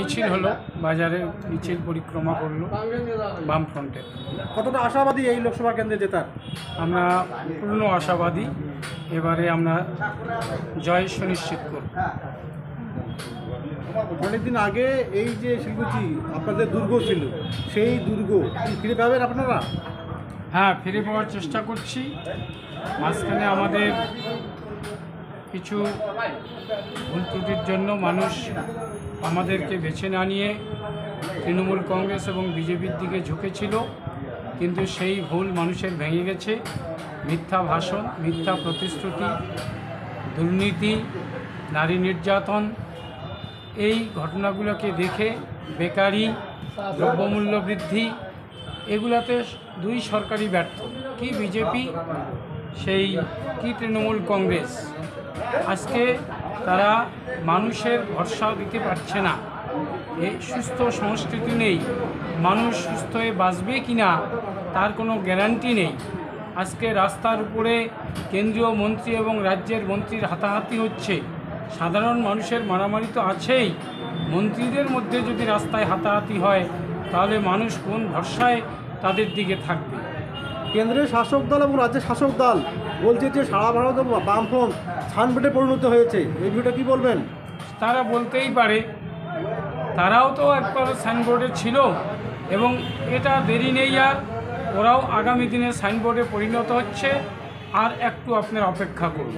মিছিল হলো, বাজারে মিছিল পরিক্রমা করলো বামফ্রন্টে। কতটা আশাবাদী এই লোকসভা কেন্দ্রে জেতার? আমরা পূর্ণ আশাবাদী, এবারে আমরা জয় সুনিশ্চিত করব। অনেকদিন আগে এই যে শিল্পী আপনাদের দুর্গ ছিল, সেই দুর্গ ফিরে পাবেন আপনারা? হ্যাঁ, ফিরে পাওয়ার চেষ্টা করছি। মাঝখানে আমাদের কিছু ভুল ত্রুটির জন্য মানুষ আমাদেরকে বেছে না নিয়ে তৃণমূল কংগ্রেস এবং বিজেপির দিকে ঝুঁকেছিল, কিন্তু সেই ভুল মানুষের ভেঙে গেছে। মিথ্যা ভাষণ, মিথ্যা প্রতিশ্রুতি, দুর্নীতি, নারী নির্যাতন, এই ঘটনাগুলোকে দেখে বেকারি, দ্রব্যমূল্য বৃদ্ধি, এগুলাতে দুই সরকারই ব্যর্থ, কি বিজেপি সেই কি তৃণমূল কংগ্রেস। আজকে তারা মানুষের ভরসা দিতে পারছে না। এই সুস্থ সংস্কৃতি নেই, মানুষ সুস্থ হয়ে বাঁচবে কি না তার কোনো গ্যারান্টি নেই। আজকে রাস্তার উপরে কেন্দ্রীয় মন্ত্রী এবং রাজ্যের মন্ত্রীর হাতাহাতি হচ্ছে, সাধারণ মানুষের মারামারি তো আছেই। মন্ত্রীদের মধ্যে যদি রাস্তায় হাতাহাতি হয় তাহলে মানুষ কোন ভরসায় তাদের দিকে থাকবে? কেন্দ্রের শাসক দল এবং রাজ্যের শাসক দল বলছে যে সারা ভারত বামফ্রন্ট ছানপেটে পরিণত হয়েছে, এই বিষয়টা কী বলবেন? তারা বলতেই পারে, তারাও তো একবার সাইনবোর্ডে ছিল এবং এটা দেরি নেই, আর ওরাও আগামী দিনে সাইনবোর্ডে পরিণত হচ্ছে। আর একটু আপনার অপেক্ষা করুন।